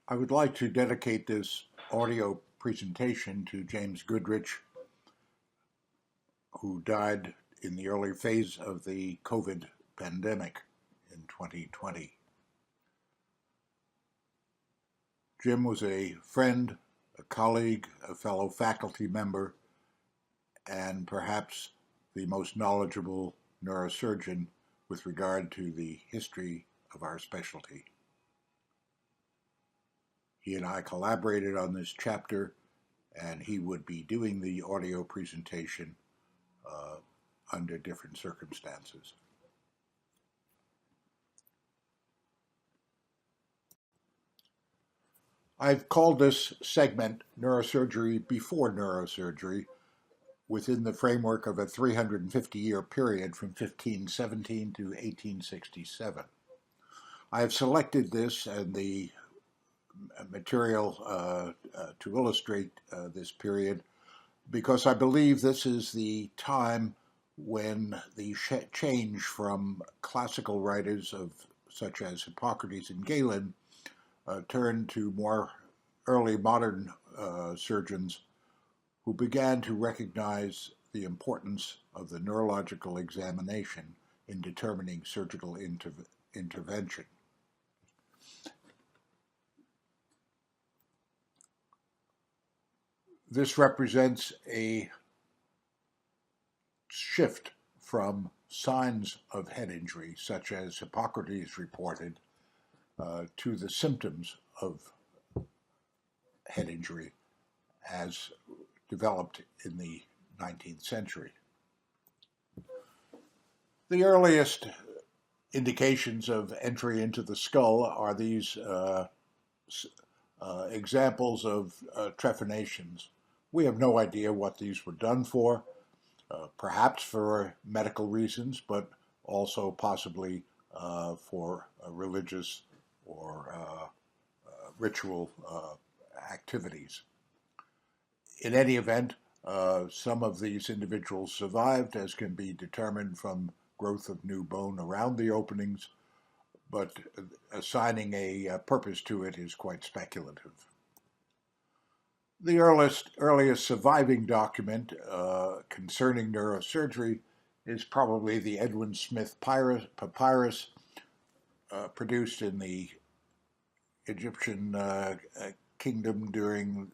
I would like to dedicate this audio presentation to James Goodrich, who died in the early phase of the COVID pandemic in 2020. Jim was a friend, a colleague, a fellow faculty member, and perhaps the most knowledgeable neurosurgeon with regard to the history of our specialty. He and I collaborated on this chapter, and he would be doing the audio presentation under different circumstances. I've called this segment Neurosurgery Before Neurosurgery within the framework of a 350-year period from 1517 to 1867. I have selected this and the material to illustrate this period because I believe this is the time when the change from classical writers such as Hippocrates and Galen turned to more early modern surgeons who began to recognize the importance of the neurological examination in determining surgical intervention. This represents a shift from signs of head injury, such as Hippocrates reported, to the symptoms of head injury as developed in the 19th century. The earliest indications of entry into the skull are these examples of trephinations. We have no idea what these were done for, perhaps for medical reasons, but also possibly for religious or ritual activities. In any event, some of these individuals survived, as can be determined from growth of new bone around the openings, but assigning a purpose to it is quite speculative. The earliest surviving document concerning neurosurgery is probably the Edwin Smith papyrus produced in the Egyptian kingdom during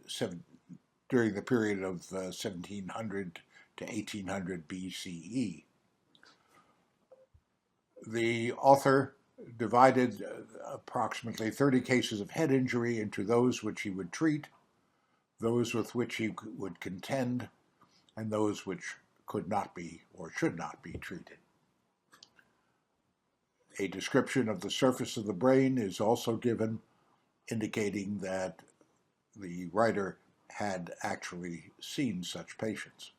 the period of 1700 to 1800 BCE. The author divided approximately 30 cases of head injury into those which he would treat, those with which he would contend, and those which could not be or should not be treated. A description of the surface of the brain is also given, indicating that the writer had actually seen such patients.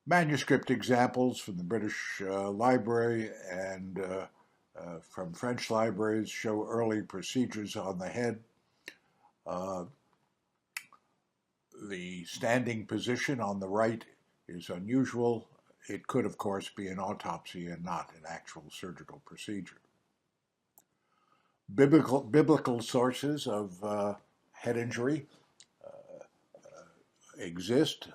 Manuscript examples from the British Library and from French libraries show early procedures on the head. The standing position on the right is unusual. It could, of course, be an autopsy and not an actual surgical procedure. Biblical sources of head injury exist.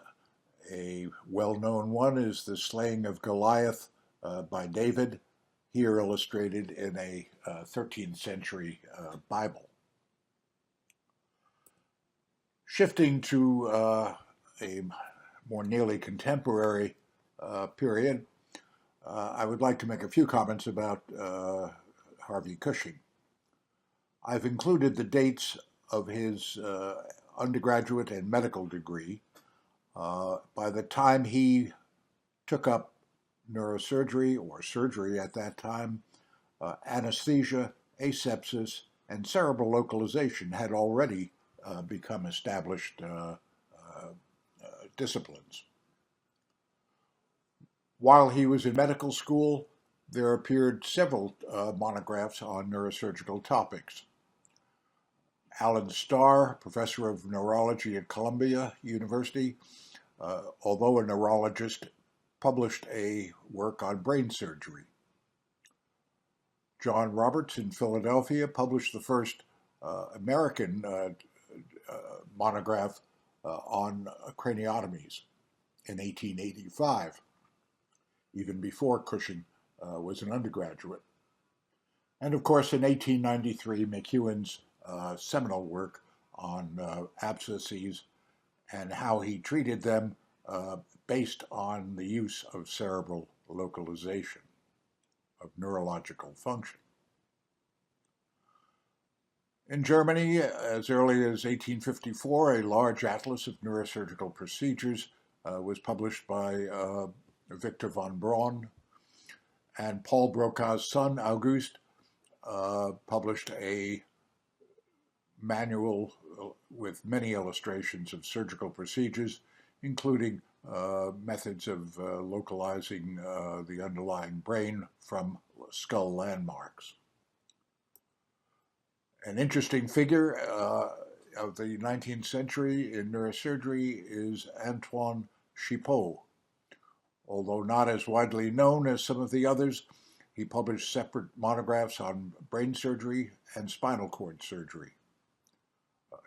A well-known one is the slaying of Goliath by David, here illustrated in a 13th century Bible. Shifting to a more nearly contemporary period, I would like to make a few comments about Harvey Cushing. I've included the dates of his undergraduate and medical degree. By the time he took up neurosurgery, or surgery at that time, anesthesia, asepsis, and cerebral localization had already become established disciplines. While he was in medical school, there appeared several monographs on neurosurgical topics. Alan Starr, professor of neurology at Columbia University, although a neurologist, published a work on brain surgery. John Roberts in Philadelphia published the first American monograph on craniotomies in 1885, even before Cushing was an undergraduate. And of course, in 1893, McEwen's seminal work on abscesses and how he treated them based on the use of cerebral localization of neurological function. In Germany, as early as 1854, a large atlas of neurosurgical procedures was published by Victor von Braun, and Paul Brocat's son, August, published a manual with many illustrations of surgical procedures, including methods of localizing the underlying brain from skull landmarks. An interesting figure of the 19th century in neurosurgery is Antoine Chipot. Although not as widely known as some of the others, he published separate monographs on brain surgery and spinal cord surgery.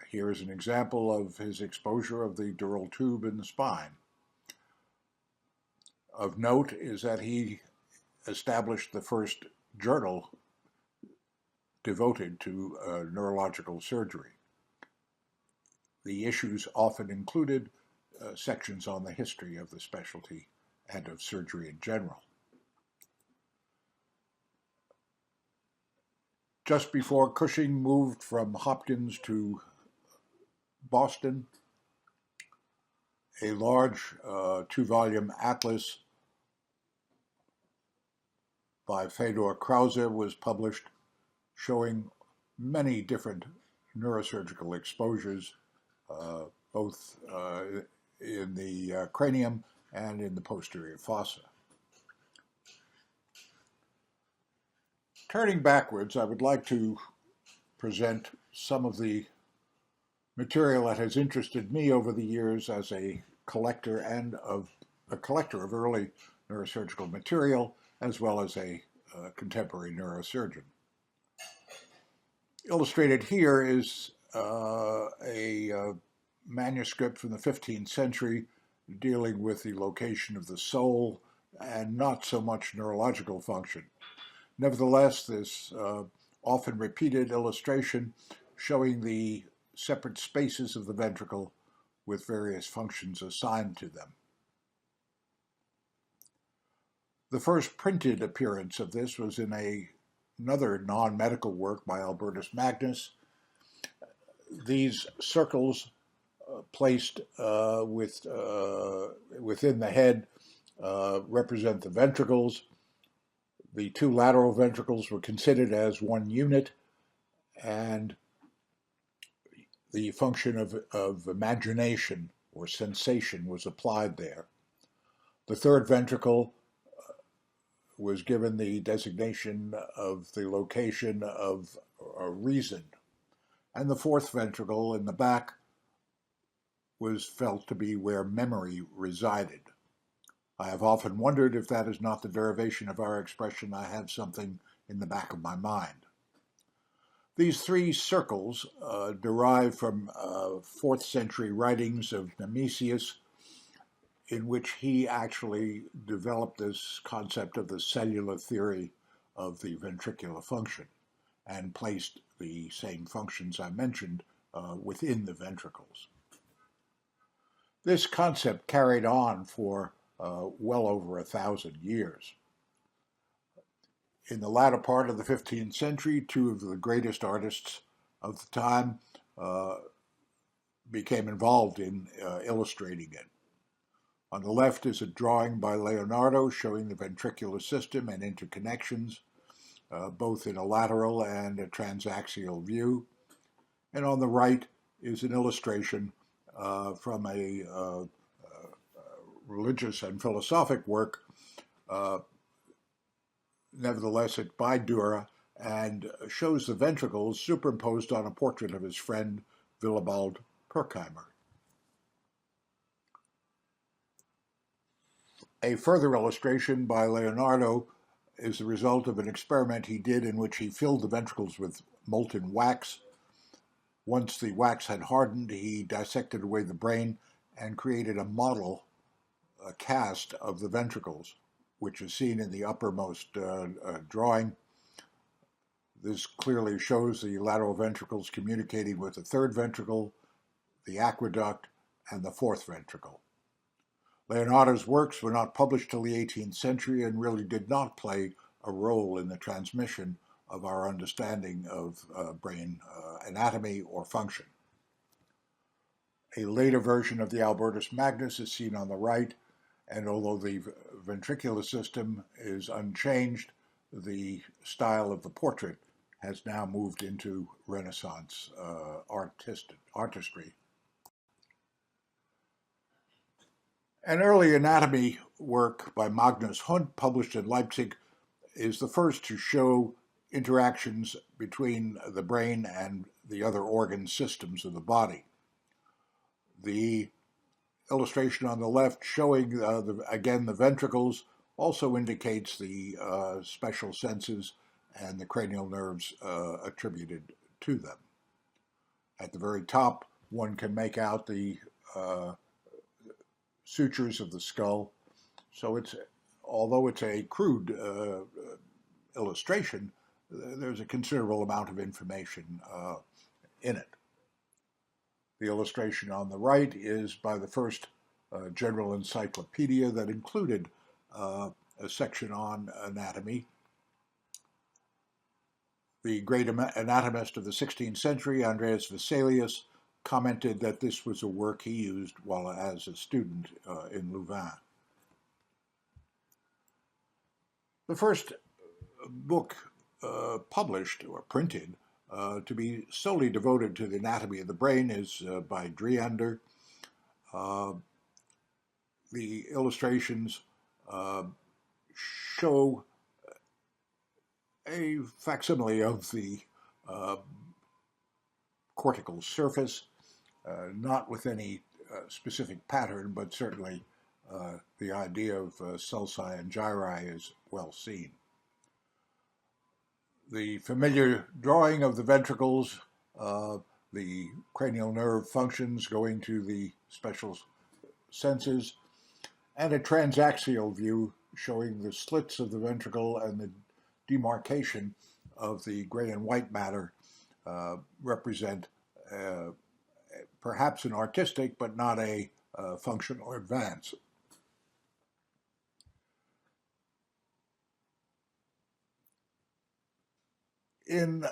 Here is an example of his exposure of the dural tube in the spine. Of note is that he established the first journal devoted to neurological surgery. The issues often included sections on the history of the specialty and of surgery in general. Just before Cushing moved from Hopkins to Boston, a large two-volume atlas by Fedor Krause was published, showing many different neurosurgical exposures, both in the cranium and in the posterior fossa. Turning backwards, I would like to present some of the material that has interested me over the years as a collector of early neurosurgical material, as well as a contemporary neurosurgeon. Illustrated here is a manuscript from the 15th century dealing with the location of the soul and not so much neurological function. Nevertheless, this often repeated illustration showing the separate spaces of the ventricle with various functions assigned to them. The first printed appearance of this was in another non-medical work by Albertus Magnus. These circles placed within the head represent the ventricles. The two lateral ventricles were considered as one unit, and the function of imagination or sensation was applied there. The third ventricle was given the designation of the location of reason, and the fourth ventricle in the back was felt to be where memory resided. I have often wondered if that is not the derivation of our expression, "I have something in the back of my mind." These three circles derive from 4th century writings of Nemesius, in which he actually developed this concept of the cellular theory of the ventricular function and placed the same functions I mentioned within the ventricles. This concept carried on for well over 1,000 years. In the latter part of the 15th century, two of the greatest artists of the time became involved in illustrating it. On the left is a drawing by Leonardo showing the ventricular system and interconnections, both in a lateral and a transaxial view. And on the right is an illustration from a religious and philosophic work, nevertheless it's by Dürer, and shows the ventricles superimposed on a portrait of his friend Willibald Pirkheimer. A further illustration by Leonardo is the result of an experiment he did in which he filled the ventricles with molten wax Once the wax had hardened, he dissected away the brain and created a model, a cast of the ventricles, which is seen in the uppermost drawing. This clearly shows the lateral ventricles communicating with the third ventricle, the aqueduct, and the fourth ventricle. Leonardo's works were not published till the 18th century and really did not play a role in the transmission of our understanding of brain anatomy or function. A later version of the Albertus Magnus is seen on the right, and although the ventricular system is unchanged, the style of the portrait has now moved into Renaissance artistry. An early anatomy work by Magnus Hund, published in Leipzig, is the first to show interactions between the brain and the other organ systems of the body. The illustration on the left showing, again, the ventricles also indicates the special senses and the cranial nerves attributed to them. At the very top, one can make out the sutures of the skull. So although it's a crude illustration, there's a considerable amount of information in it. The illustration on the right is by the first general encyclopedia that included a section on anatomy. The great anatomist of the 16th century, Andreas Vesalius, commented that this was a work he used while as a student in Louvain. The first book published or printed to be solely devoted to the anatomy of the brain is by Dreander. The illustrations show a facsimile of the cortical surface, not with any specific pattern, but certainly the idea of sulci and gyri is well seen. The familiar drawing of the ventricles, the cranial nerve functions going to the special senses, and a transaxial view showing the slits of the ventricle and the demarcation of the gray and white matter represent perhaps an artistic but not a functional advance. In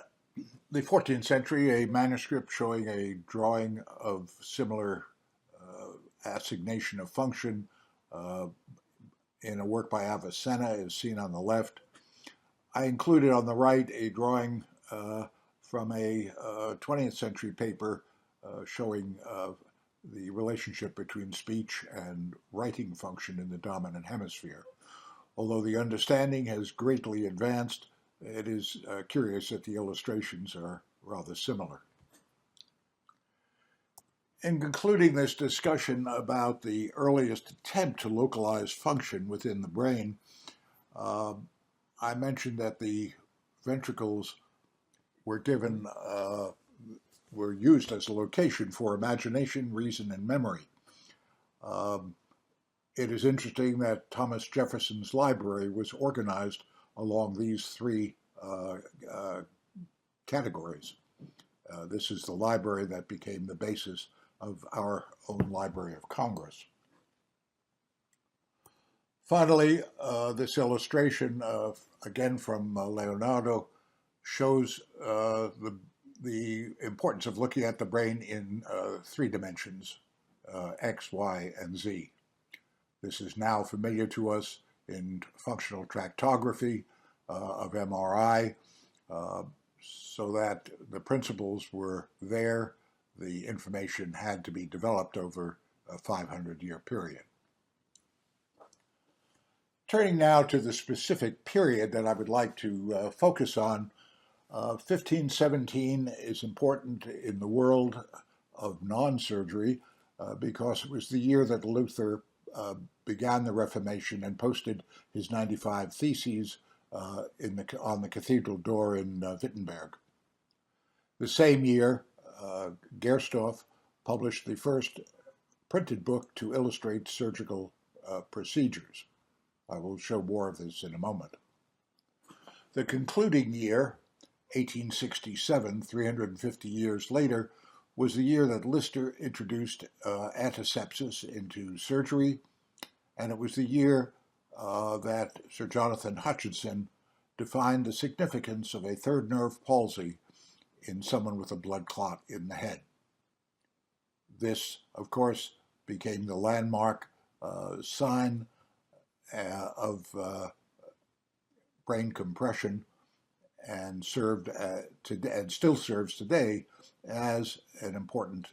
the 14th century, a manuscript showing a drawing of similar assignation of function in a work by Avicenna is seen on the left. I included on the right a drawing from a 20th century paper showing the relationship between speech and writing function in the dominant hemisphere. Although the understanding has greatly advanced, it is curious that the illustrations are rather similar. In concluding this discussion about the earliest attempt to localize function within the brain, I mentioned that the ventricles were used as a location for imagination, reason, and memory. It is interesting that Thomas Jefferson's library was organized along these three categories. This is the library that became the basis of our own Library of Congress. Finally, this illustration, again from Leonardo, shows the importance of looking at the brain in three dimensions, X, Y, and Z. This is now familiar to us in functional tractography of MRI, so that the principles were there. The information had to be developed over a 500-year period. Turning now to the specific period that I would like to focus on, 1517 is important in the world of non-surgery because it was the year that Luther began the Reformation and posted his 95 Theses on the cathedral door in Wittenberg. The same year, Gersdorff published the first printed book to illustrate surgical procedures. I will show more of this in a moment. The concluding year, 1867, 350 years later, was the year that Lister introduced antisepsis into surgery, and it was the year that Sir Jonathan Hutchinson defined the significance of a third nerve palsy in someone with a blood clot in the head. This, of course, became the landmark sign of brain compression and served and still serves today as an important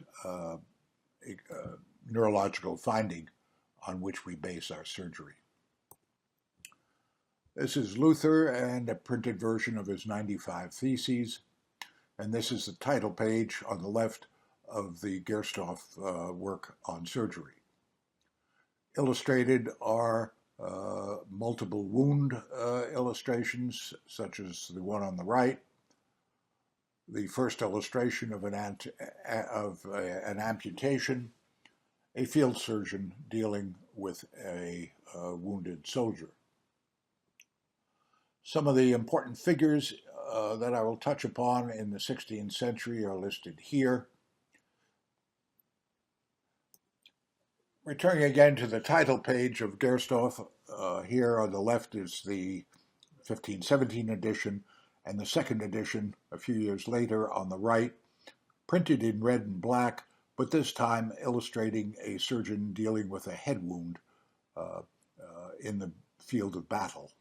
neurological finding on which we base our surgery. This is Luther and a printed version of his 95 Theses, and this is the title page on the left of the Gersdorff work on surgery. Illustrated are multiple wound illustrations, such as the one on the right, the first illustration of an amputation, a field surgeon dealing with a wounded soldier. Some of the important figures that I will touch upon in the 16th century are listed here. Returning again to the title page of Gersdorff, here on the left is the 1517 edition, and the second edition a few years later on the right, printed in red and black, but this time illustrating a surgeon dealing with a head wound in the field of battle.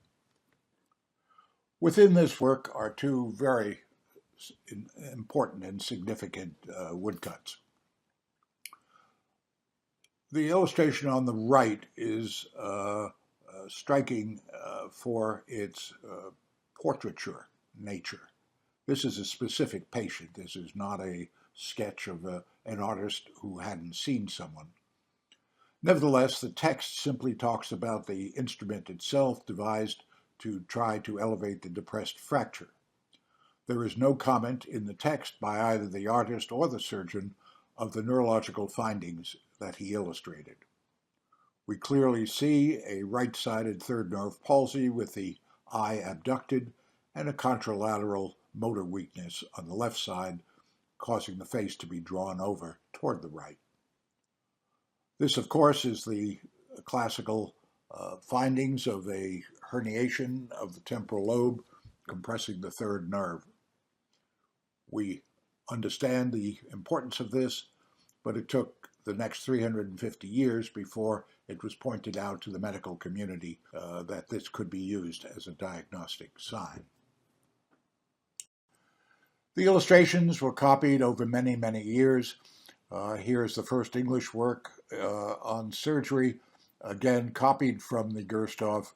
Within this work are two very important and significant woodcuts. The illustration on the right is striking for its portraiture nature. This is a specific patient. This is not a sketch of an artist who hadn't seen someone. Nevertheless, the text simply talks about the instrument itself devised to try to elevate the depressed fracture. There is no comment in the text by either the artist or the surgeon of the neurological findings that he illustrated. We clearly see a right-sided third nerve palsy with the eye abducted and a contralateral motor weakness on the left side, causing the face to be drawn over toward the right. This, of course, is the classical findings of a herniation of the temporal lobe compressing the third nerve. We understand the importance of this, but it took the next 350 years before it was pointed out to the medical community that this could be used as a diagnostic sign. The illustrations were copied over many, many years. Here's the first English work on surgery, again copied from the Gersdorff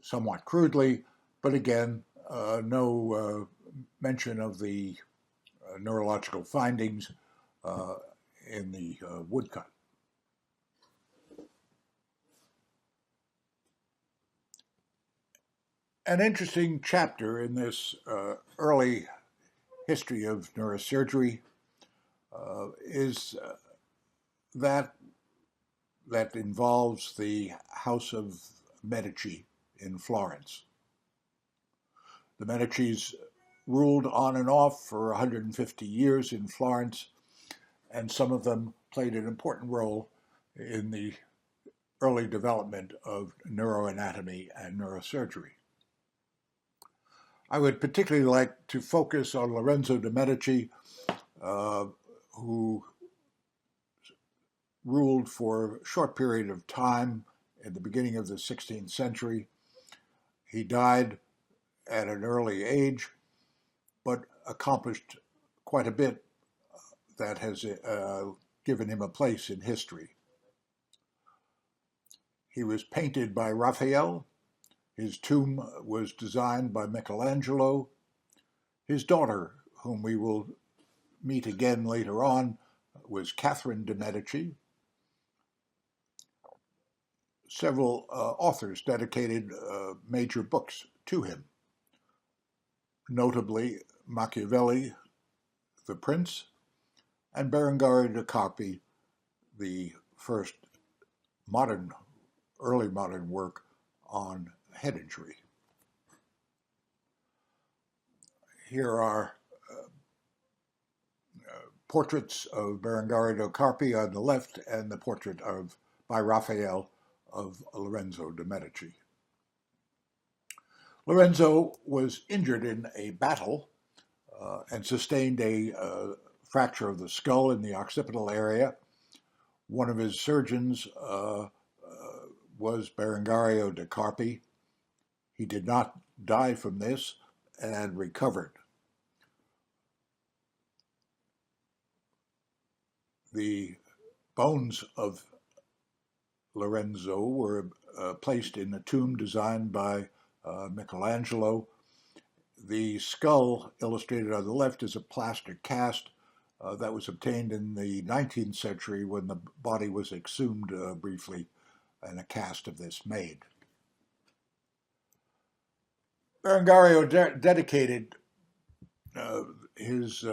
somewhat crudely, but again, no mention of the neurological findings in the woodcut. An interesting chapter in this early history of neurosurgery is that involves the House of Medici in Florence. The Medicis ruled on and off for 150 years in Florence, and some of them played an important role in the early development of neuroanatomy and neurosurgery. I would particularly like to focus on Lorenzo de' Medici, who ruled for a short period of time at the beginning of the 16th century. He died at an early age, but accomplished quite a bit that has given him a place in history. He was painted by Raphael. His tomb was designed by Michelangelo. His daughter, whom we will meet again later on, was Catherine de' Medici. Several authors dedicated major books to him, notably Machiavelli, The Prince, and Berengario da Carpi, the first early modern work on head injury. Here are portraits of Berengario da Carpi on the left and the portrait by Raphael of Lorenzo de' Medici. Lorenzo was injured in a battle and sustained a fracture of the skull in the occipital area. One of his surgeons was Berengario da Carpi. He did not die from this and recovered. The bones of Lorenzo were placed in a tomb designed by Michelangelo. The skull illustrated on the left is a plaster cast that was obtained in the 19th century when the body was exhumed briefly and a cast of this made. Berengario dedicated his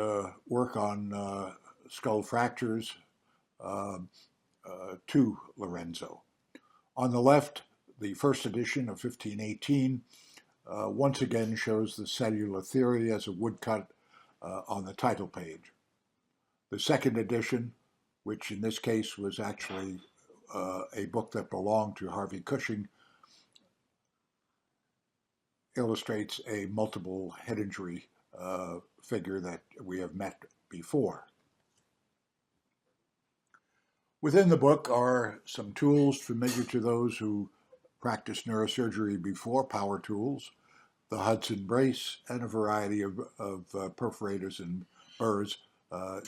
work on skull fractures to Lorenzo. On the left, the first edition of 1518 once again shows the cellular theory as a woodcut on the title page. The second edition, which in this case was actually a book that belonged to Harvey Cushing, illustrates a multiple head injury figure that we have met before. Within the book are some tools familiar to those who practiced neurosurgery before, power tools, the Hudson brace, and a variety of perforators and burrs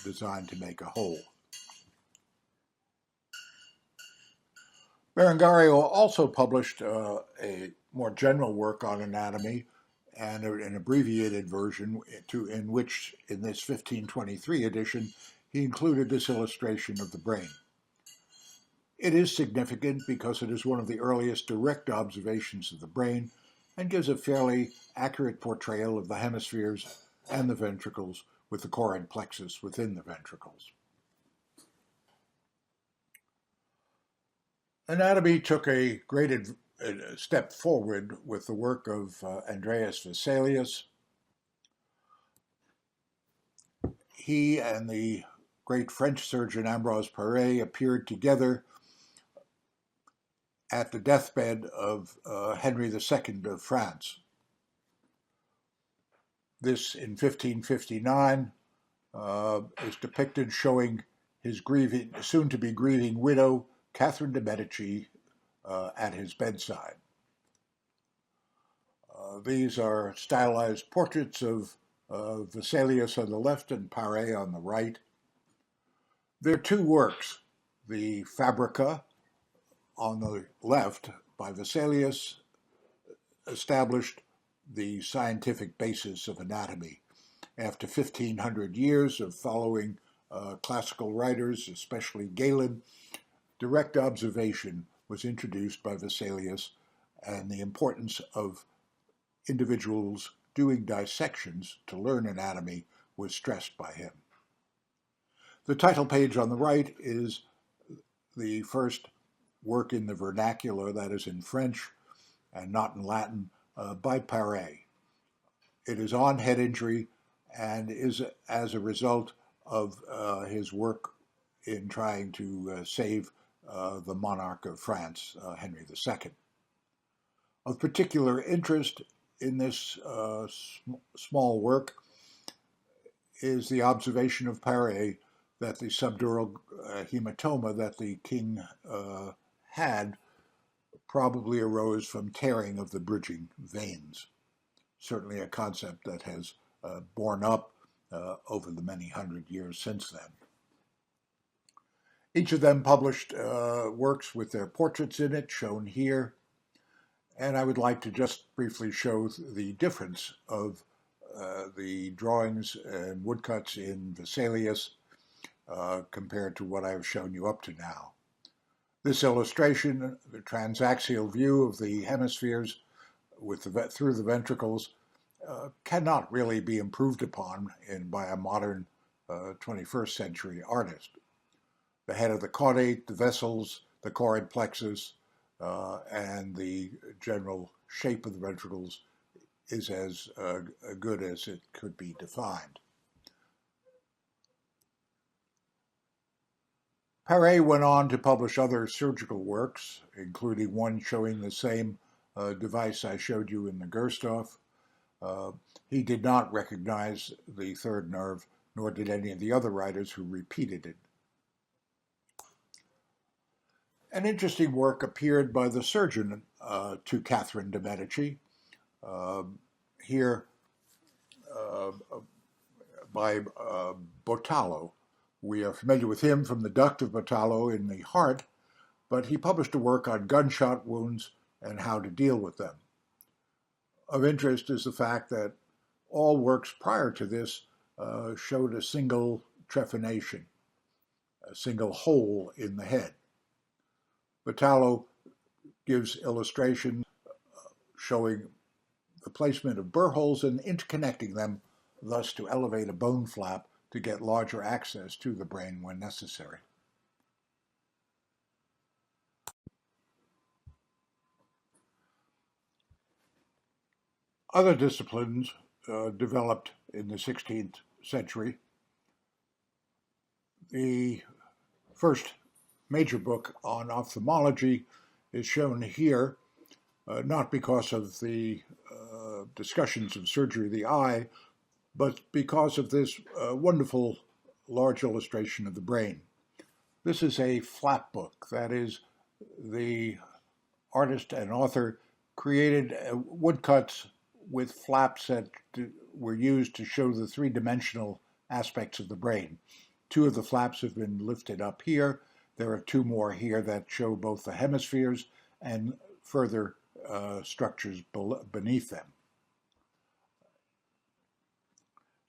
designed to make a hole. Berengario also published a more general work on anatomy and an abbreviated version in which, in this 1523 edition, he included this illustration of the brain. It is significant because it is one of the earliest direct observations of the brain and gives a fairly accurate portrayal of the hemispheres and the ventricles, with the coron plexus within the ventricles. Anatomy took a great step forward with the work of Andreas Vesalius. He and the great French surgeon Ambroise Paré appeared together at the deathbed of Henry II of France. This, in 1559, is depicted showing his soon-to-be grieving widow, Catherine de' Medici, at his bedside. These are stylized portraits of Vesalius on the left and Paré on the right. There are two works. The Fabrica on the left by Vesalius established the scientific basis of anatomy. After 1,500 years of following classical writers, especially Galen, direct observation was introduced by Vesalius, and the importance of individuals doing dissections to learn anatomy was stressed by him. The title page on the right is the first work in the vernacular, that is in French and not in Latin, by Paré. It is on head injury and is as a result of his work in trying to save the monarch of France, Henry II. Of particular interest in this small work is the observation of Paré that the subdural hematoma that the king had probably arose from tearing of the bridging veins. Certainly a concept that has borne up over the many hundred years since then. Each of them published works with their portraits in it, shown here, and I would like to just briefly show the difference of the drawings and woodcuts in Vesalius compared to what I've shown you up to now. This illustration, the transaxial view of the hemispheres through the ventricles, cannot really be improved upon by a modern 21st century artist. The head of the caudate, the vessels, the choroid plexus, and the general shape of the ventricles is as good as it could be defined. Paré went on to publish other surgical works, including one showing the same device I showed you in the Gersthoff. He did not recognize the third nerve, nor did any of the other writers who repeated it. An interesting work appeared by the surgeon to Catherine de' Medici, here by Botallo. We are familiar with him from the duct of Botallo in the heart, but he published a work on gunshot wounds and how to deal with them. Of interest is the fact that all works prior to this showed a single trephination, a single hole in the head. Botallo gives illustrations showing the placement of burr holes and interconnecting them, thus to elevate a bone flap to get larger access to the brain when necessary. Other disciplines developed in the 16th century. The first major book on ophthalmology is shown here, not because of the discussions of surgery of the eye, but because of this wonderful large illustration of the brain. This is a flap book. That is, the artist and author created woodcuts with flaps that were used to show the three-dimensional aspects of the brain. Two of the flaps have been lifted up here. There are two more here that show both the hemispheres and further structures beneath them.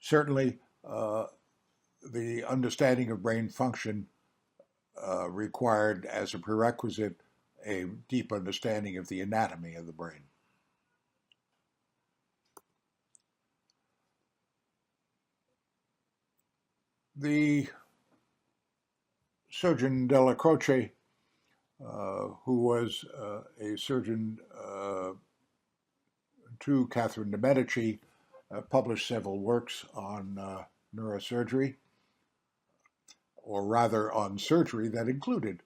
Certainly, the understanding of brain function required as a prerequisite a deep understanding of the anatomy of the brain. The surgeon Della Croce, who was a surgeon to Catherine de' Medici, published several works on neurosurgery, or rather on surgery that included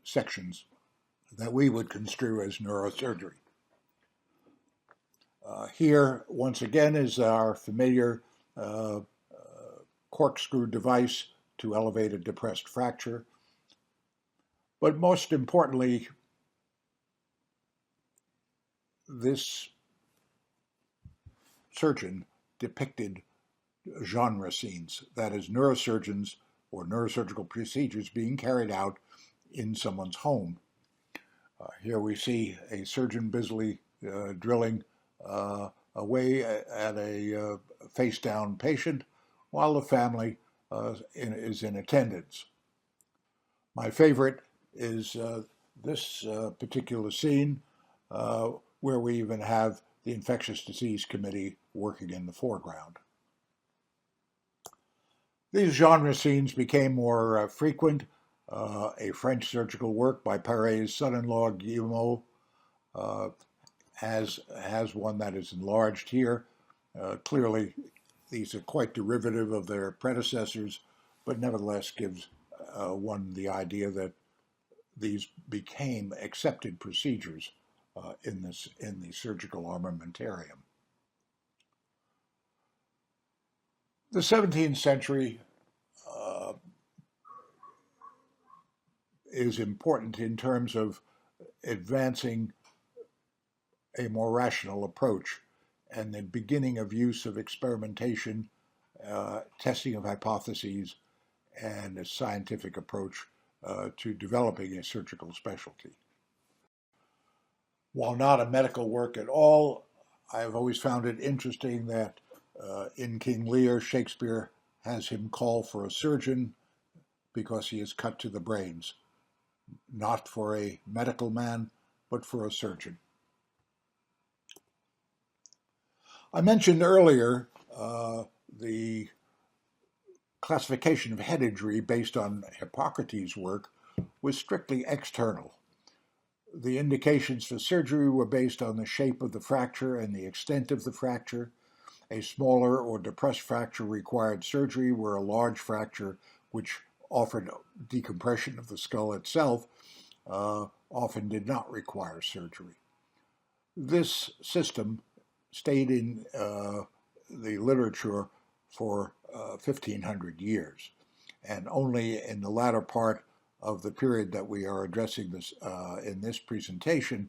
sections that we would construe as neurosurgery. Here, once again, is our familiar corkscrew device to elevate a depressed fracture. But most importantly, this surgeon depicted genre scenes, that is, neurosurgeons or neurosurgical procedures being carried out in someone's home. Here we see a surgeon busily drilling away at a face-down patient while the family is in attendance. My favorite is this particular scene where we even have the Infectious Disease Committee working in the foreground. These genre scenes became more frequent. A French surgical work by Paré's son-in-law, Guillemot, has one that is enlarged here. Clearly, these are quite derivative of their predecessors, but nevertheless gives one the idea that these became accepted procedures in the surgical armamentarium. The 17th century is important in terms of advancing a more rational approach and the beginning of use of experimentation, testing of hypotheses, and a scientific approach to developing a surgical specialty. While not a medical work at all, I have always found it interesting that in King Lear, Shakespeare has him call for a surgeon because he is cut to the brains, not for a medical man, but for a surgeon. I mentioned earlier the classification of head injury based on Hippocrates' work was strictly external. The indications for surgery were based on the shape of the fracture and the extent of the fracture. A smaller or depressed fracture required surgery, where a large fracture, which offered decompression of the skull itself, often did not require surgery. This system stayed in the literature for 1,500 years, and only in the latter part of the period that we are addressing this in this presentation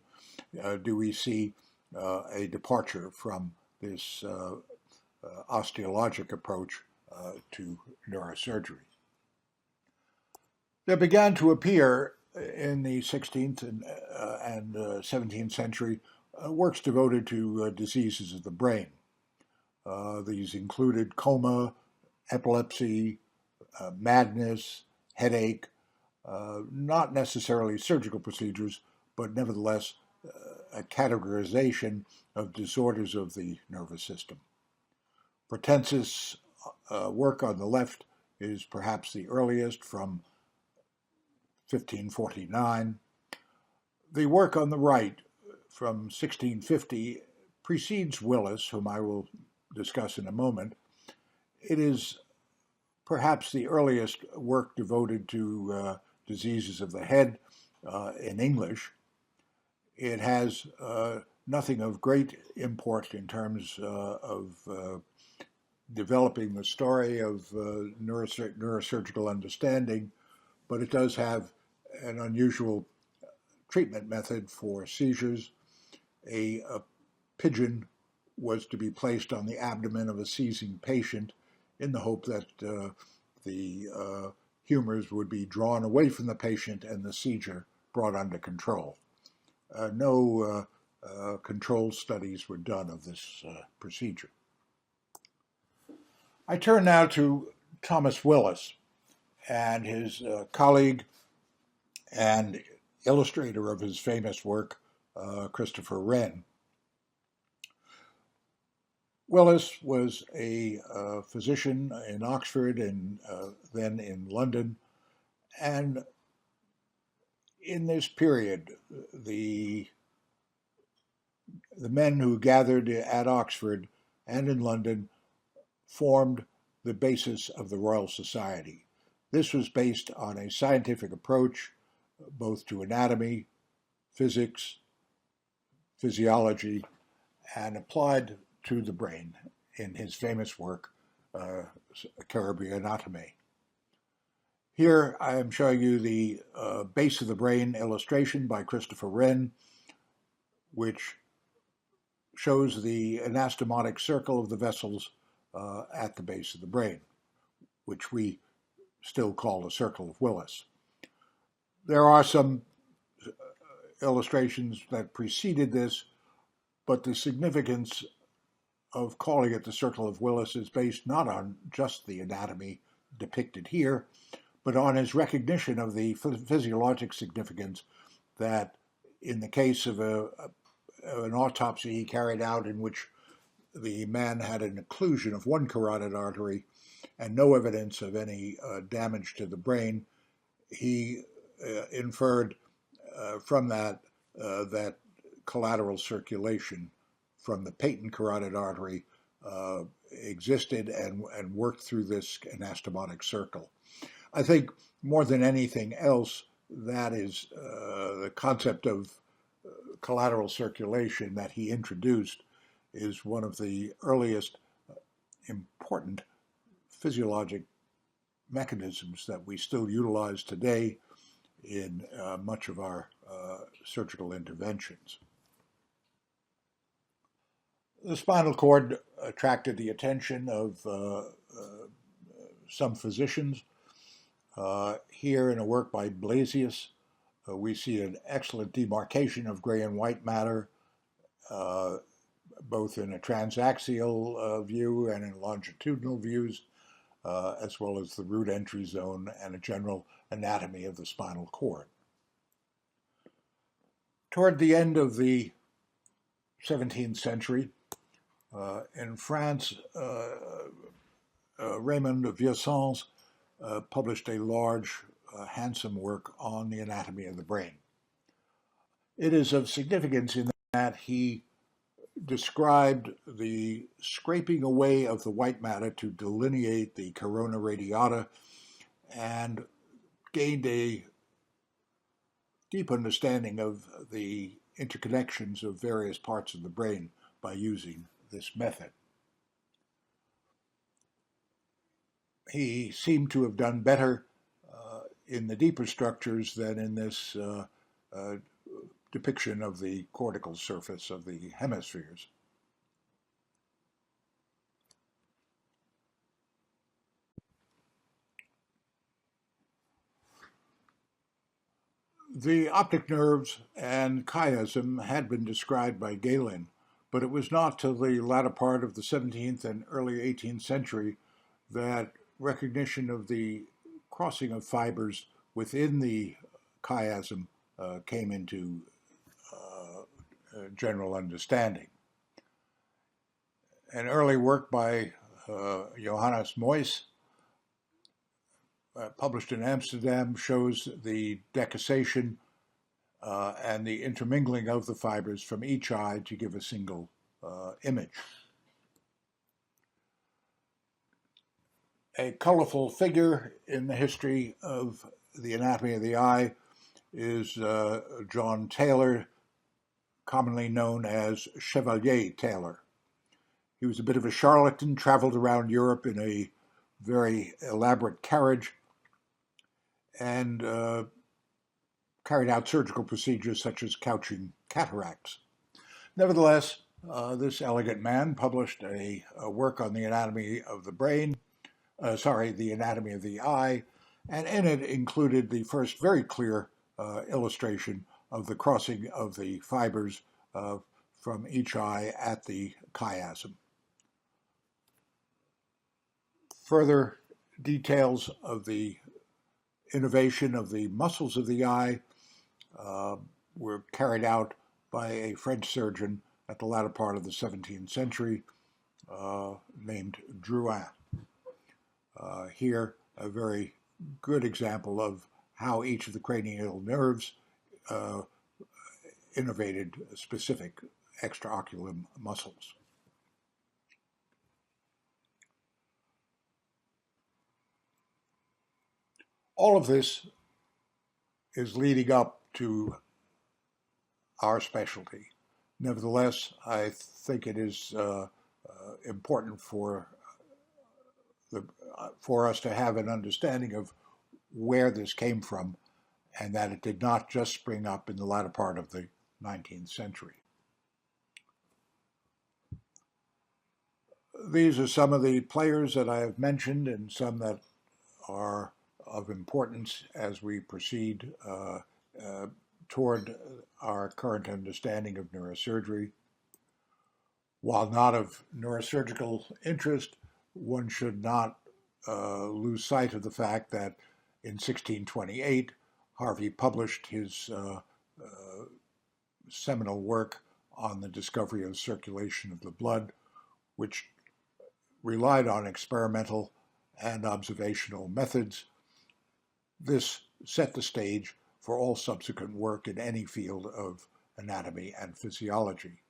do we see a departure from this osteologic approach to neurosurgery. There began to appear in the 16th and 17th century works devoted to diseases of the brain. These included coma, epilepsy, madness, headache, not necessarily surgical procedures, but nevertheless a categorization of disorders of the nervous system. Pratensis' work on the left is perhaps the earliest, from 1549. The work on the right, from 1650, precedes Willis, whom I will discuss in a moment. It is perhaps the earliest work devoted to diseases of the head in English. It has nothing of great import in terms of developing the story of neurosurgical understanding, but it does have an unusual treatment method for seizures. A pigeon was to be placed on the abdomen of a seizing patient in the hope that the humors would be drawn away from the patient and the seizure brought under control. No control studies were done of this procedure. I turn now to Thomas Willis and his colleague and illustrator of his famous work, Christopher Wren. Willis was a physician in Oxford and then in London, and in this period, the men who gathered at Oxford and in London formed the basis of the Royal Society. This was based on a scientific approach both to anatomy, physics, physiology, and applied to the brain in his famous work, Cerebri Anatomy. Here I am showing you the base of the brain illustration by Christopher Wren, which shows the anastomotic circle of the vessels at the base of the brain, which we still call the circle of Willis. There are some illustrations that preceded this, but the significance of calling it the circle of Willis is based not on just the anatomy depicted here, but on his recognition of the physiologic significance that in the case of an autopsy he carried out in which the man had an occlusion of one carotid artery and no evidence of any damage to the brain, he inferred from that that collateral circulation from the patent carotid artery existed and worked through this anastomotic circle. I think more than anything else, that is the concept of collateral circulation that he introduced is one of the earliest important physiologic mechanisms that we still utilize today in much of our surgical interventions. The spinal cord attracted the attention of some physicians. Here in a work by Blasius, we see an excellent demarcation of gray and white matter, both in a transaxial view and in longitudinal views, as well as the root entry zone and a general anatomy of the spinal cord. Toward the end of the 17th century, in France, Raymond of Vieussens published a large, handsome work on the anatomy of the brain. It is of significance in that he described the scraping away of the white matter to delineate the corona radiata and gained a deep understanding of the interconnections of various parts of the brain by using this method. He seemed to have done better in the deeper structures than in this depiction of the cortical surface of the hemispheres. The optic nerves and chiasm had been described by Galen, but it was not till the latter part of the 17th and early 18th century that recognition of the crossing of fibers within the chiasm came into general understanding. An early work by Johannes Moyse, published in Amsterdam, shows the decussation and the intermingling of the fibers from each eye to give a single image. A colorful figure in the history of the anatomy of the eye is John Taylor, commonly known as Chevalier Taylor. He was a bit of a charlatan, traveled around Europe in a very elaborate carriage, and carried out surgical procedures such as couching cataracts. Nevertheless, this elegant man published a work on the anatomy of the brain, the anatomy of the eye, and in it included the first very clear illustration of the crossing of the fibers from each eye at the chiasm. Further details of the innervation of the muscles of the eye were carried out by a French surgeon at the latter part of the 17th century named Drouin. Here, a very good example of how each of the cranial nerves innervated specific extraocular muscles. All of this is leading up to our specialty. Nevertheless, I think it is important for us to have an understanding of where this came from, and that it did not just spring up in the latter part of the 19th century. These are some of the players that I have mentioned, and some that are of importance as we proceed toward our current understanding of neurosurgery. While not of neurosurgical interest, one should not lose sight of the fact that in 1628, Harvey published his seminal work on the discovery of circulation of the blood, which relied on experimental and observational methods. This set the stage for all subsequent work in any field of anatomy and physiology.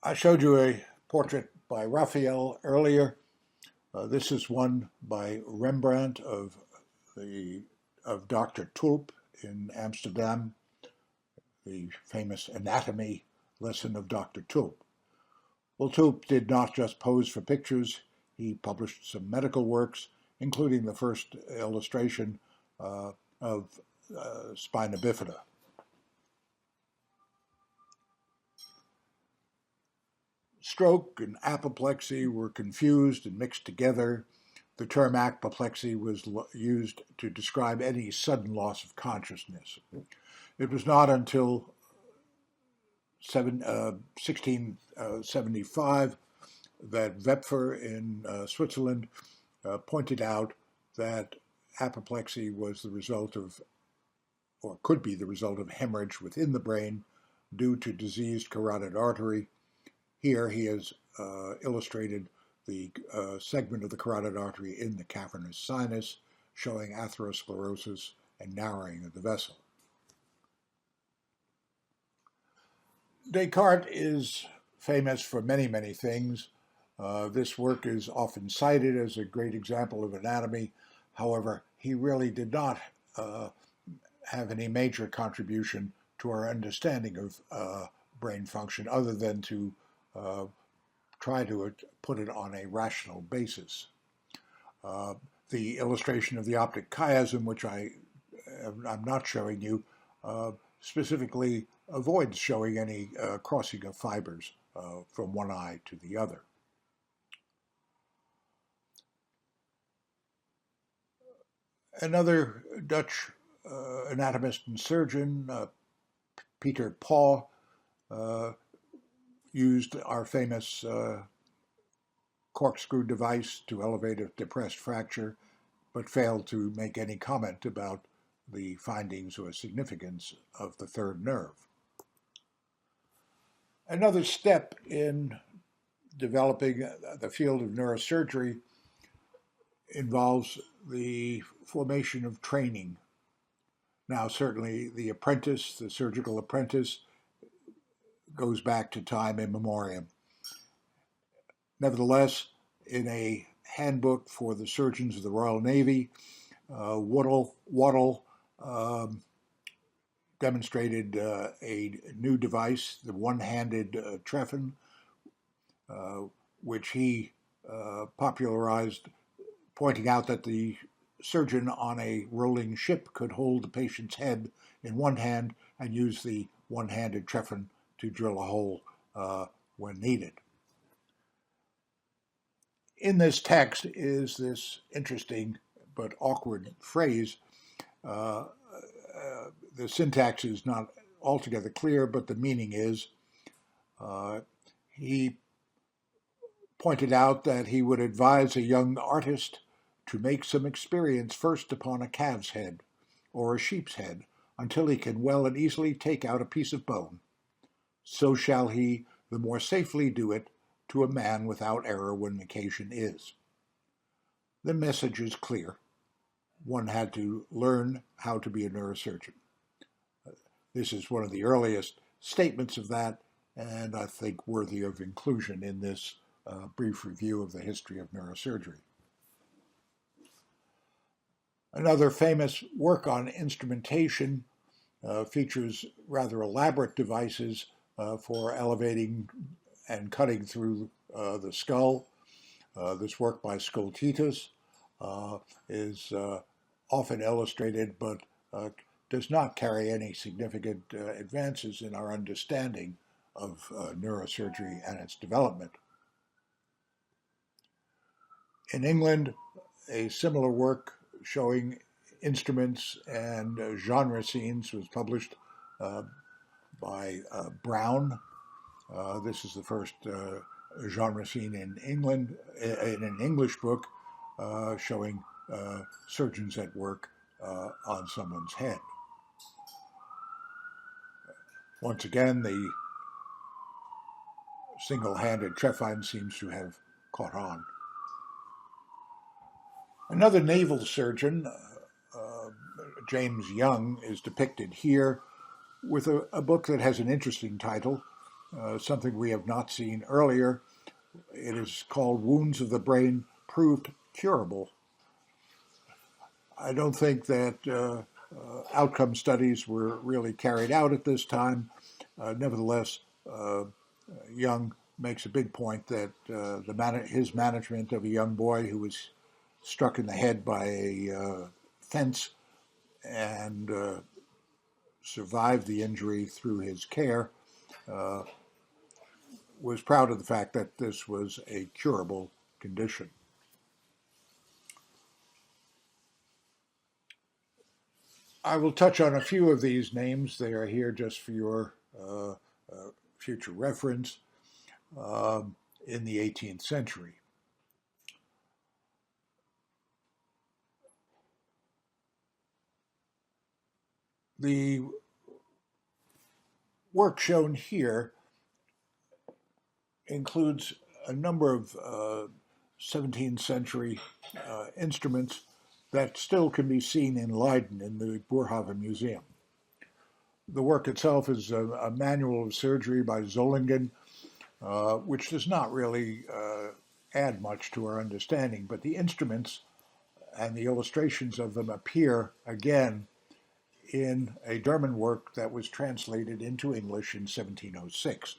I showed you a portrait by Raphael earlier. This is one by Rembrandt of Dr. Tulp in Amsterdam, the famous anatomy lesson of Dr. Tulp. Well, Tulp did not just pose for pictures. He published some medical works, including the first illustration of spina bifida. Stroke and apoplexy were confused and mixed together. The term apoplexy was used to describe any sudden loss of consciousness. It was not until 1675 that Wepfer in Switzerland pointed out that apoplexy was the result of, or could be the result of, hemorrhage within the brain due to diseased carotid artery. Here he has illustrated the segment of the carotid artery in the cavernous sinus, showing atherosclerosis and narrowing of the vessel. Descartes is famous for many, many things. This work is often cited as a great example of anatomy. However, he really did not have any major contribution to our understanding of brain function other than to try to put it on a rational basis. The illustration of the optic chiasm, which I'm not showing you, specifically avoids showing any crossing of fibers from one eye to the other. Another Dutch anatomist and surgeon, Peter Paw, used our famous corkscrew device to elevate a depressed fracture, but failed to make any comment about the findings or significance of the third nerve. Another step in developing the field of neurosurgery involves the formation of training. Now, certainly the apprentice, the surgical apprentice, goes back to time immemorial. Nevertheless, in a handbook for the surgeons of the Royal Navy, Waddell demonstrated a new device, the one-handed trephine, which he popularized, pointing out that the surgeon on a rolling ship could hold the patient's head in one hand and use the one-handed trephine to drill a hole when needed. In this text is this interesting but awkward phrase. The syntax is not altogether clear, but the meaning is, he pointed out that he would advise a young artist to make some experience first upon a calf's head or a sheep's head until he can well and easily take out a piece of bone. So shall he the more safely do it to a man without error when occasion is. The message is clear. One had to learn how to be a neurosurgeon. This is one of the earliest statements of that, and I think worthy of inclusion in this brief review of the history of neurosurgery. Another famous work on instrumentation features rather elaborate devices for elevating and cutting through the skull. This work by Skoltitus is often illustrated, but does not carry any significant advances in our understanding of neurosurgery and its development. In England, a similar work showing instruments and genre scenes was published by Brown. This is the first genre scene in England, in an English book, showing surgeons at work on someone's head. Once again, the single-handed trephine seems to have caught on. Another naval surgeon, James Young, is depicted here with a book that has an interesting title, something we have not seen earlier. It is called Wounds of the Brain Proved Curable. I don't think that outcome studies were really carried out at this time. Nevertheless, Young makes a big point that his management of a young boy who was struck in the head by a fence and survived the injury through his care, was proud of the fact that this was a curable condition. I will touch on a few of these names. They are here just for your future reference in the 18th century. The work shown here includes a number of 17th century instruments that still can be seen in Leiden in the Boerhaave Museum. The work itself is a manual of surgery by Zollingen, which does not really add much to our understanding, but the instruments and the illustrations of them appear again in a German work that was translated into English in 1706.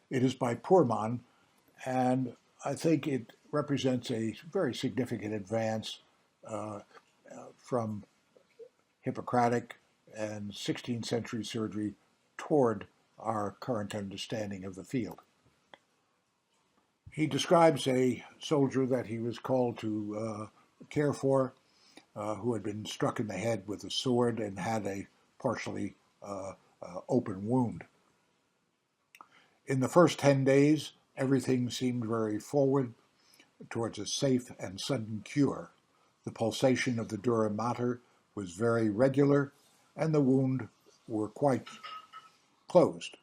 It is by Poorman, and I think it represents a very significant advance from Hippocratic and 16th century surgery toward our current understanding of the field. He describes a soldier that he was called to care for, who had been struck in the head with a sword and had a partially open wound. In the first 10 days, everything seemed very forward towards a safe and sudden cure. The pulsation of the dura mater was very regular, and the wound were quite closed.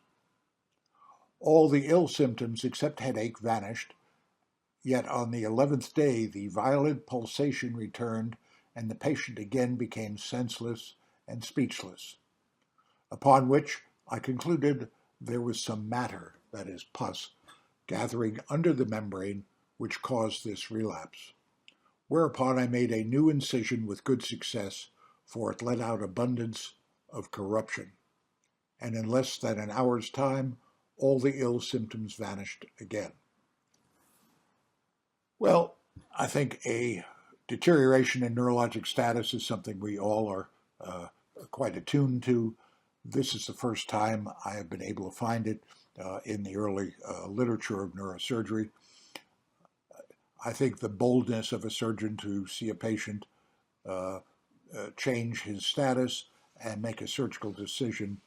All the ill symptoms except headache vanished, yet on the 11th day the violent pulsation returned, and the patient again became senseless and speechless, upon which I concluded there was some matter, that is pus, gathering under the membrane which caused this relapse. Whereupon I made a new incision with good success, for it let out abundance of corruption, and in less than an hour's time all the ill symptoms vanished again. Well, I think a deterioration in neurologic status is something we all are quite attuned to. This is the first time I have been able to find it in the early literature of neurosurgery. I think the boldness of a surgeon to see a patient change his status and make a surgical decision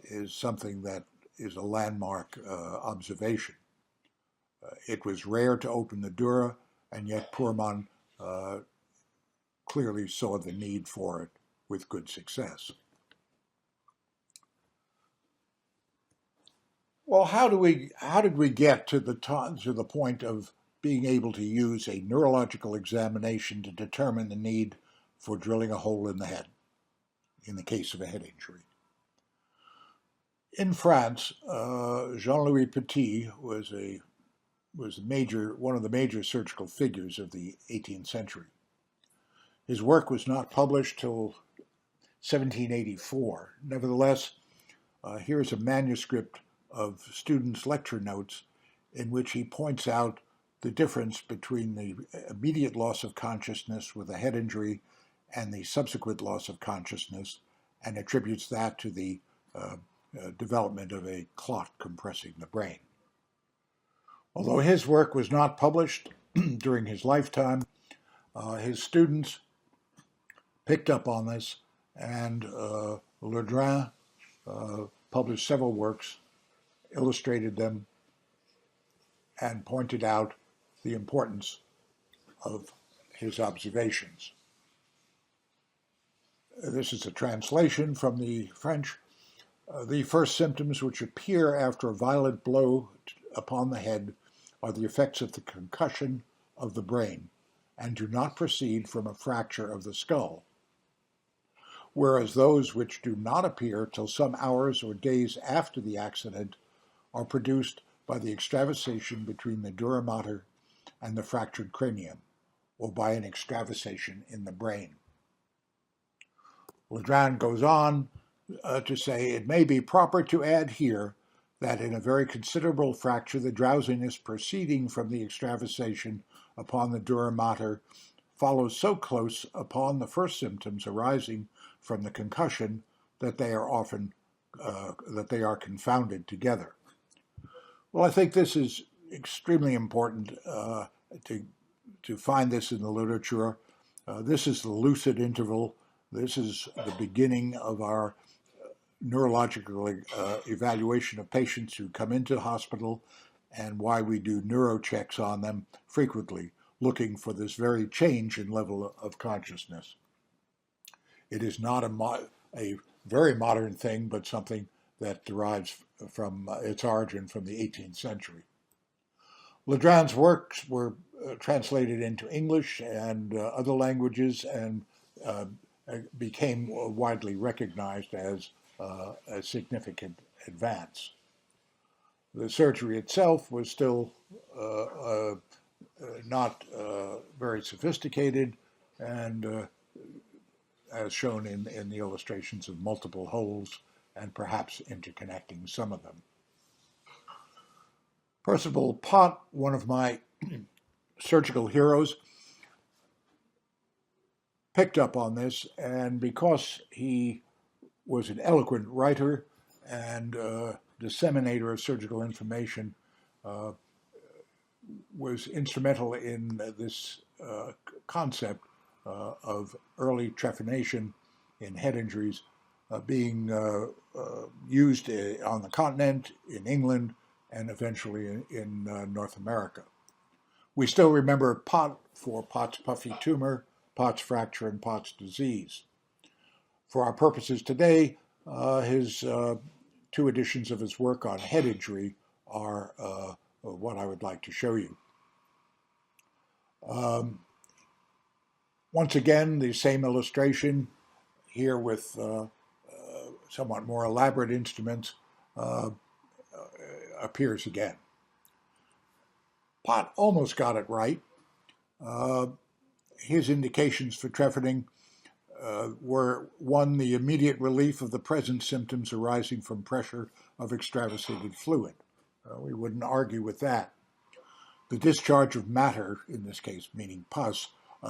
is something that is a landmark observation. It was rare to open the dura, and yet Poorman clearly saw the need for it with good success. Well, how did we get to the point of being able to use a neurological examination to determine the need for drilling a hole in the head in the case of a head injury? In France, Jean-Louis Petit was one of the major surgical figures of the 18th century. His work was not published till 1784. Nevertheless, here's a manuscript of students' lecture notes in which he points out the difference between the immediate loss of consciousness with a head injury and the subsequent loss of consciousness, and attributes that to the development of a clot compressing the brain. Although his work was not published during his lifetime, his students picked up on this, and Ledrin published several works, illustrated them, and pointed out the importance of his observations. This is a translation from the French. The first symptoms which appear after a violent blow upon the head are the effects of the concussion of the brain, and do not proceed from a fracture of the skull, whereas those which do not appear till some hours or days after the accident are produced by the extravasation between the dura mater and the fractured cranium, or by an extravasation in the brain. Ledrin goes on to say, it may be proper to add here that in a very considerable fracture, the drowsiness proceeding from the extravasation upon the dura mater follows so close upon the first symptoms arising from the concussion that they are confounded together. Well, I think this is extremely important to find this in the literature. This is the lucid interval. This is the beginning of our neurological evaluation of patients who come into the hospital, and why we do neurochecks on them frequently, looking for this very change in level of consciousness. It is not a very modern thing, but something that derives from its origin from the 18th century. Ledrain's works were translated into English and other languages and uh, became widely recognized as a significant advance. The surgery itself was still not very sophisticated, and as shown in the illustrations of multiple holes and perhaps interconnecting some of them. Percival Pott, one of my surgical heroes, picked up on this, and because he was an eloquent writer and disseminator of surgical information, was instrumental in this concept of early trephination in head injuries being used on the continent, in England, and eventually in North America. We still remember Pott for Pott's puffy tumor, Pott's fracture, and Pott's disease. For our purposes today, his two editions of his work on head injury are what I would like to show you. Once again, the same illustration here with somewhat more elaborate instruments appears again. Pott almost got it right. His indications for trephining were, one, the immediate relief of the present symptoms arising from pressure of extravasated fluid. We wouldn't argue with that. The discharge of matter, in this case meaning pus,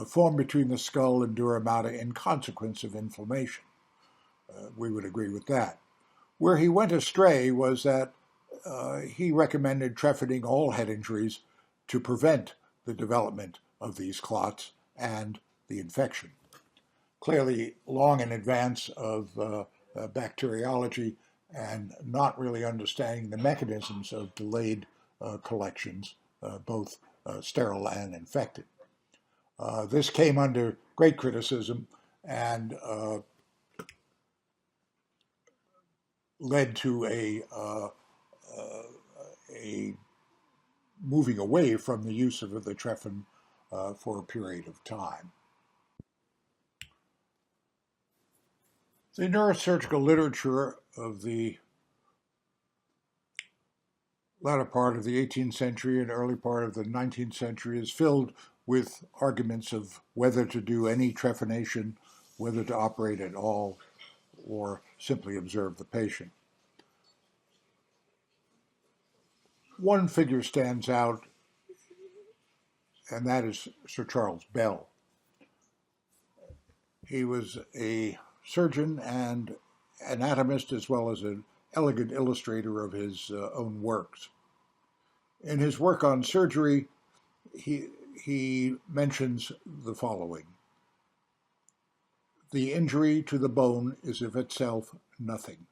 formed between the skull and dura mater in consequence of inflammation. We would agree with that. Where he went astray was that he recommended trephining all head injuries to prevent the development of these clots and the infection. Clearly long in advance of bacteriology and not really understanding the mechanisms of delayed collections, both sterile and infected. This came under great criticism and led to a moving away from the use of the trephin for a period of time. The neurosurgical literature of the latter part of the 18th century and early part of the 19th century is filled with arguments of whether to do any trephination, whether to operate at all, or simply observe the patient. One figure stands out, and that is Sir Charles Bell. He was a surgeon and anatomist, as well as an elegant illustrator of his own works. In his work on surgery, he mentions the following: the injury to the bone is of itself nothing.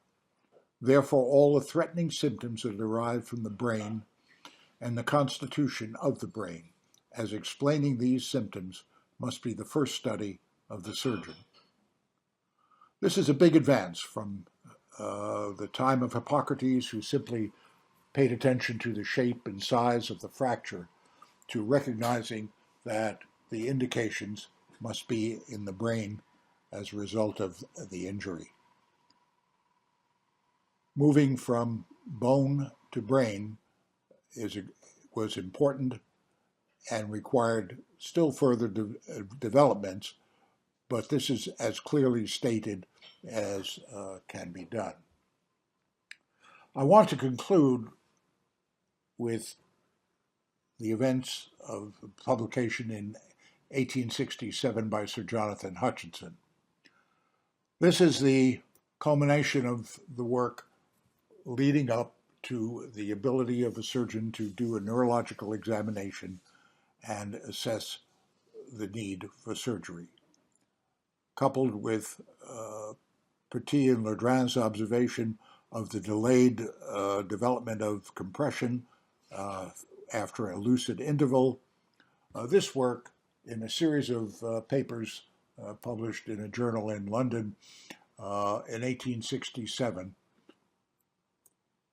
Therefore, all the threatening symptoms are derived from the brain and the constitution of the brain, as explaining these symptoms must be the first study of the surgeon. This is a big advance from the time of Hippocrates, who simply paid attention to the shape and size of the fracture, to recognizing that the indications must be in the brain as a result of the injury. Moving from bone to brain was important and required still further developments, but this is as clearly stated as can be done. I want to conclude with the events of publication in 1867 by Sir Jonathan Hutchinson. This is the culmination of the work leading up to the ability of a surgeon to do a neurological examination and assess the need for surgery. Coupled with Petit and Ledrain's observation of the delayed development of compression after a lucid interval, this work, in a series of papers published in a journal in London in 1867,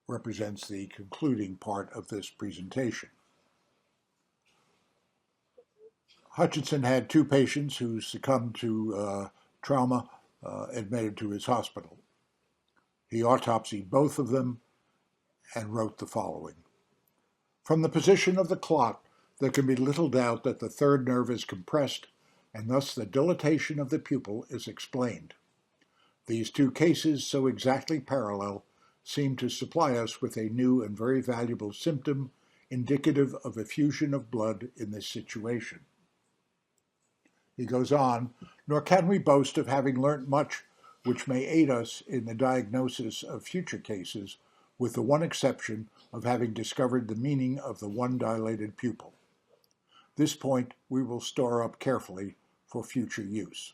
represents the concluding part of this presentation. Hutchinson had two patients who succumbed to trauma admitted to his hospital. He autopsied both of them and wrote the following. From the position of the clot, there can be little doubt that the third nerve is compressed, and thus the dilatation of the pupil is explained. These two cases, so exactly parallel, seem to supply us with a new and very valuable symptom indicative of effusion of blood in this situation. He goes on, nor can we boast of having learnt much which may aid us in the diagnosis of future cases, with the one exception of having discovered the meaning of the one dilated pupil. This point we will store up carefully for future use.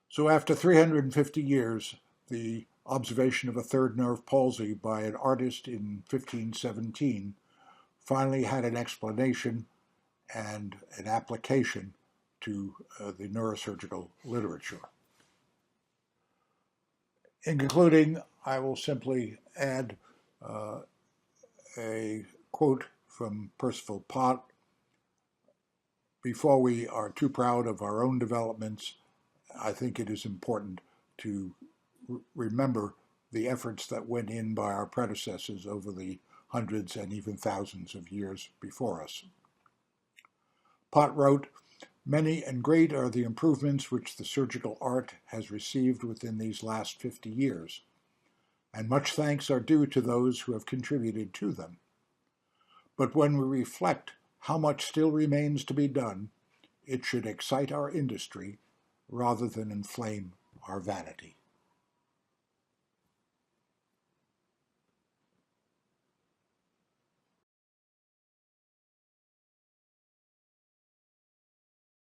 So after 350 years, the observation of a third nerve palsy by an artist in 1517 finally had an explanation and an application to the neurosurgical literature. In concluding, I will simply add a quote from Percival Pott. Before we are too proud of our own developments, I think it is important to remember the efforts that went in by our predecessors over the hundreds and even thousands of years before us. Pott wrote, "Many and great are the improvements which the surgical art has received within these last 50 years, and much thanks are due to those who have contributed to them. But when we reflect how much still remains to be done, it should excite our industry rather than inflame our vanity."